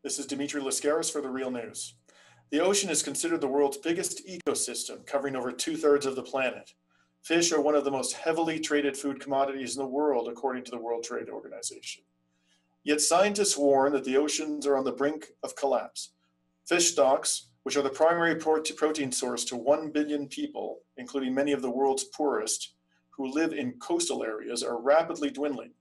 This is Dimitri Lascaris for The Real News. The ocean is considered the world's biggest ecosystem, covering over 2/3 of the planet. Fish are one of the most heavily traded food commodities in the world, according to the World Trade Organization. Yet scientists warn that the oceans are on the brink of collapse. Fish stocks, which are the primary protein source to 1 billion people, including many of the world's poorest, who live in coastal areas, are rapidly dwindling.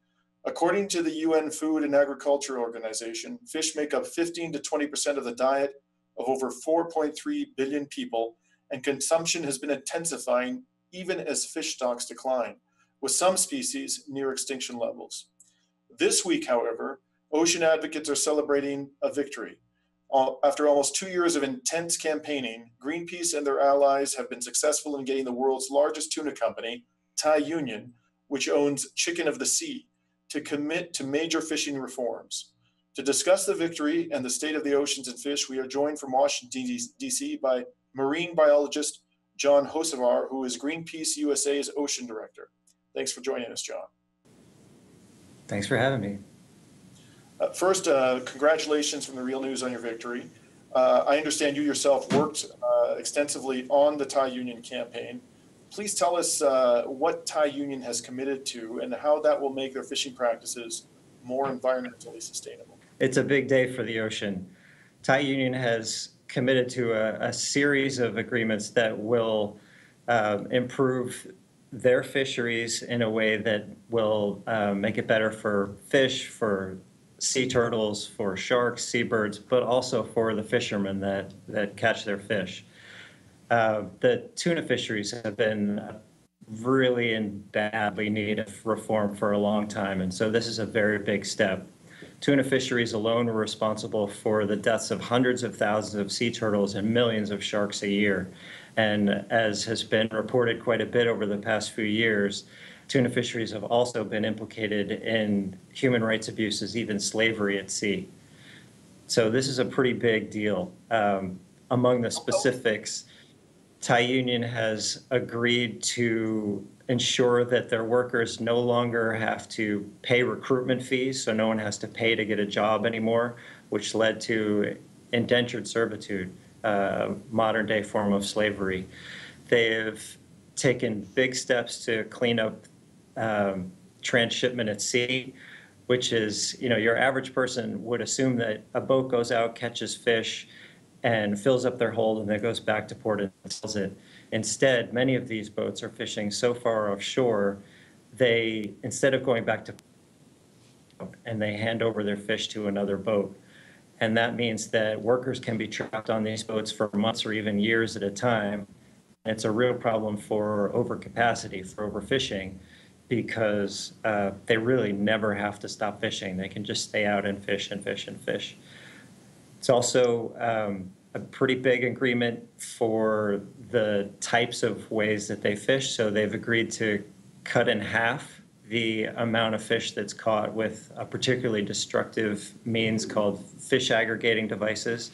According to the UN Food and Agriculture Organization, fish make up 15 to 20% of the diet of over 4.3 billion people, and consumption has been intensifying even as fish stocks decline, with some species near extinction levels. This week, however, ocean advocates are celebrating a victory. After almost 2 years of intense campaigning, Greenpeace and their allies have been successful in getting the world's largest tuna company, Thai Union, which owns Chicken of the Sea, to commit to major fishing reforms. To discuss the victory and the state of the oceans and fish, we are joined from Washington, D.C. by marine biologist John Hocevar, who is Greenpeace USA's ocean director. Thanks for joining us, John. Thanks for having me. First, congratulations from The Real News on your victory. I understand you yourself worked extensively on the Thai Union campaign. Please tell us what Thai Union has committed to and how that will make their fishing practices more environmentally sustainable. It's a big day for the ocean. Thai Union has committed to a series of agreements that will improve their fisheries in a way that will make it better for fish, for sea turtles, for sharks, seabirds, but also for the fishermen that catch their fish. The tuna fisheries have been really in badly need of reform for a long time, and so this is a very big step. Tuna fisheries alone were responsible for the deaths of hundreds of thousands of sea turtles and millions of sharks a year. And as has been reported quite a bit over the past few years, tuna fisheries have also been implicated in human rights abuses, even slavery at sea. So this is a pretty big deal. Among the specifics, Thai Union has agreed to ensure that their workers no longer have to pay recruitment fees, so no one has to pay to get a job anymore, which led to indentured servitude, modern day form of slavery. They've taken big steps to clean up transshipment at sea, which is, your average person would assume that a boat goes out, catches fish, and fills up their hold and then goes back to port and sells it. Instead, many of these boats are fishing so far offshore, instead of going back to and they hand over their fish to another boat. And that means that workers can be trapped on these boats for months or even years at a time. It's a real problem for overcapacity, for overfishing, because they really never have to stop fishing. They can just stay out and fish and fish and fish. It's also a pretty big agreement for the types of ways that they fish. So they've agreed to cut in half the amount of fish that's caught with a particularly destructive means called fish aggregating devices.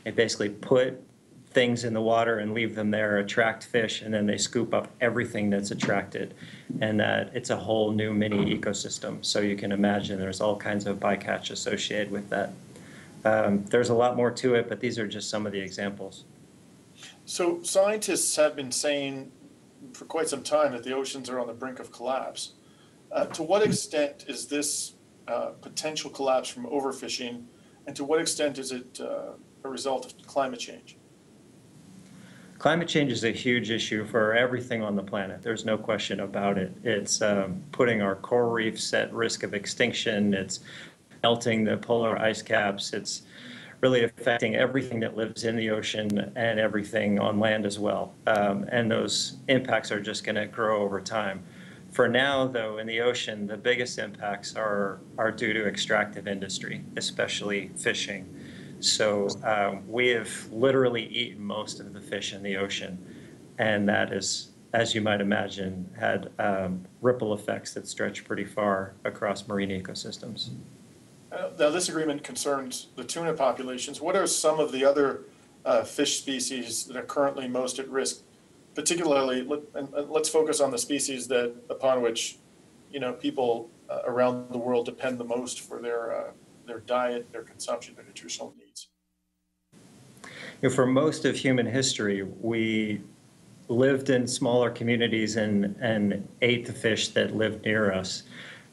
They basically put things in the water and leave them there, attract fish, and then they scoop up everything that's attracted. And it's a whole new mini ecosystem. So you can imagine there's all kinds of bycatch associated with that. There's a lot more to it, but these are just some of the examples. So scientists have been saying for quite some time that the oceans are on the brink of collapse. To what extent is this potential collapse from overfishing, and to what extent is it a result of climate change? Climate change is a huge issue for everything on the planet. There's no question about it. It's putting our coral reefs at risk of extinction. It's melting the polar ice caps. It's really affecting everything that lives in the ocean and everything on land as well. And those impacts are just going to grow over time. For now, though, in the ocean, the biggest impacts are due to extractive industry, especially fishing. So we have literally eaten most of the fish in the ocean, and that is, as you might imagine, had ripple effects that stretch pretty far across marine ecosystems. Now, this agreement concerns the tuna populations. What are some of the other fish species that are currently most at risk? Particularly, let's focus on the species upon which people around the world depend the most for their their diet, their consumption, their nutritional needs? For most of human history, we lived in smaller communities and ate the fish that lived near us.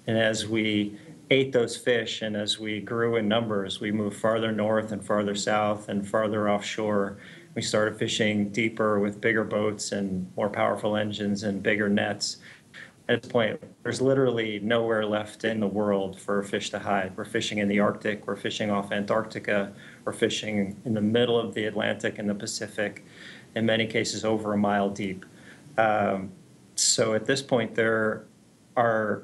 And as we ate those fish and as we grew in numbers, we moved farther north and farther south and farther offshore. We started fishing deeper with bigger boats and more powerful engines and bigger nets. At this point, there's literally nowhere left in the world for fish to hide. We're fishing in the Arctic, we're fishing off Antarctica, we're fishing in the middle of the Atlantic and the Pacific, in many cases over a mile deep. So at this point, there are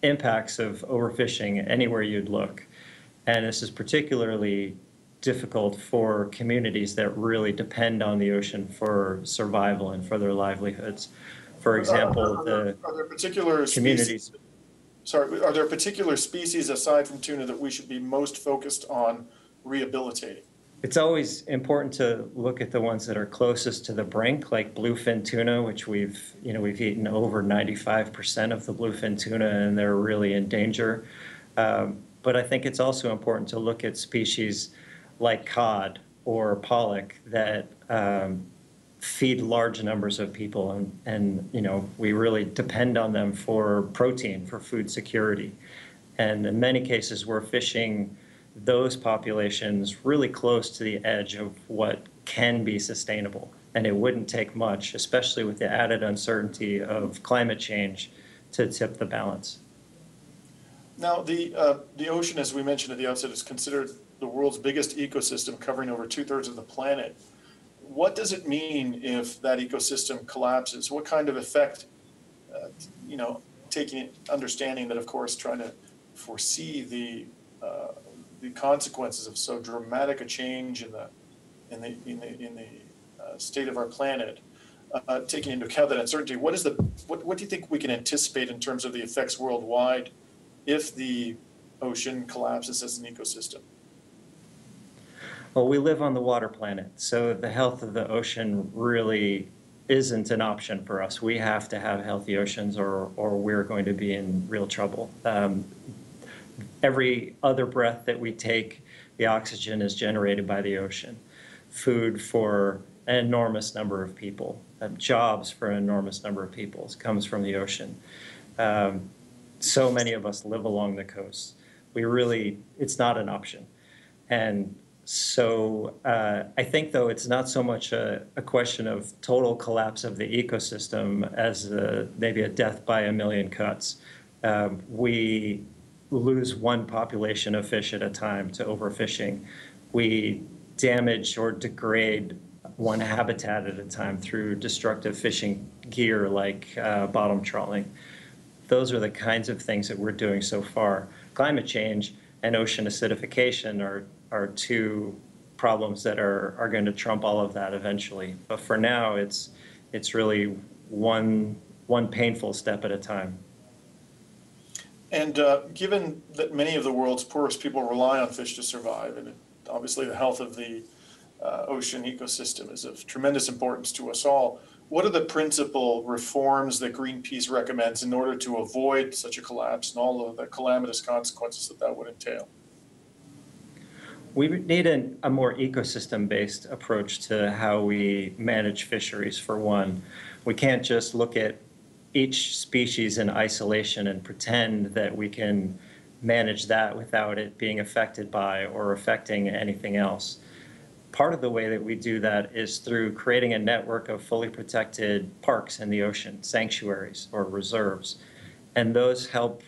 impacts of overfishing anywhere you'd look. And this is particularly difficult for communities that really depend on the ocean for survival and for their livelihoods. For example, are there particular communities. Are there particular species aside from tuna that we should be most focused on rehabilitating? It's always important to look at the ones that are closest to the brink, like bluefin tuna, which we've eaten over 95% of the bluefin tuna, and they're really in danger. But I think it's also important to look at species like cod or pollock that feed large numbers of people, and we really depend on them for protein, for food security. And in many cases, we're fishing those populations really close to the edge of what can be sustainable. And it wouldn't take much, especially with the added uncertainty of climate change, to tip the balance. Now, the ocean, as we mentioned at the outset, is considered the world's biggest ecosystem, covering over 2/3 of the planet. What does it mean if that ecosystem collapses? What kind of effect, understanding that, of course, trying to foresee the consequences of so dramatic a change in the state of our planet, taking into account that uncertainty, what do you think we can anticipate in terms of the effects worldwide if the ocean collapses as an ecosystem? Well, we live on the water planet, so the health of the ocean really isn't an option for us. We have to have healthy oceans or we're going to be in real trouble. Every other breath that we take, the oxygen is generated by the ocean. Food for an enormous number of people, jobs for an enormous number of people comes from the ocean. So many of us live along the coast. It's not an option. And so I think, though, it's not so much a question of total collapse of the ecosystem as maybe a death by a million cuts. We lose one population of fish at a time to overfishing. We damage or degrade one habitat at a time through destructive fishing gear like bottom trawling. Those are the kinds of things that we're doing so far. Climate change and ocean acidification are two problems that are going to trump all of that eventually. But for now, it's really one painful step at a time. And given that many of the world's poorest people rely on fish to survive, and obviously the health of the ocean ecosystem is of tremendous importance to us all, what are the principal reforms that Greenpeace recommends in order to avoid such a collapse and all of the calamitous consequences that would entail? We need a more ecosystem-based approach to how we manage fisheries, for one. We can't just look at each species in isolation and pretend that we can manage that without it being affected by or affecting anything else. Part of the way that we do that is through creating a network of fully protected parks in the ocean, sanctuaries or reserves. And those help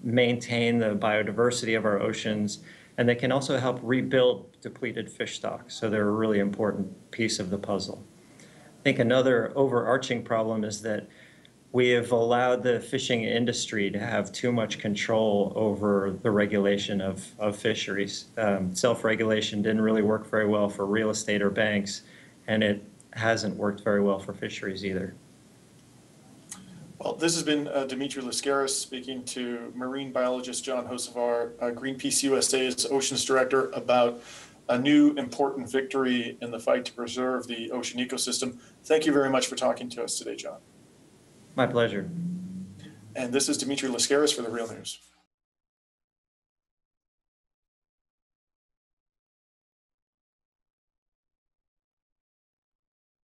maintain the biodiversity of our oceans, and they can also help rebuild depleted fish stocks. So they're a really important piece of the puzzle. I think another overarching problem is that we have allowed the fishing industry to have too much control over the regulation of fisheries. Self-regulation didn't really work very well for real estate or banks, and it hasn't worked very well for fisheries either. Well, this has been Dimitri Lascaris speaking to marine biologist John Hocevar, Greenpeace USA's Oceans Director, about a new important victory in the fight to preserve the ocean ecosystem. Thank you very much for talking to us today, John. My pleasure. And this is Dimitri Lascaris for The Real News.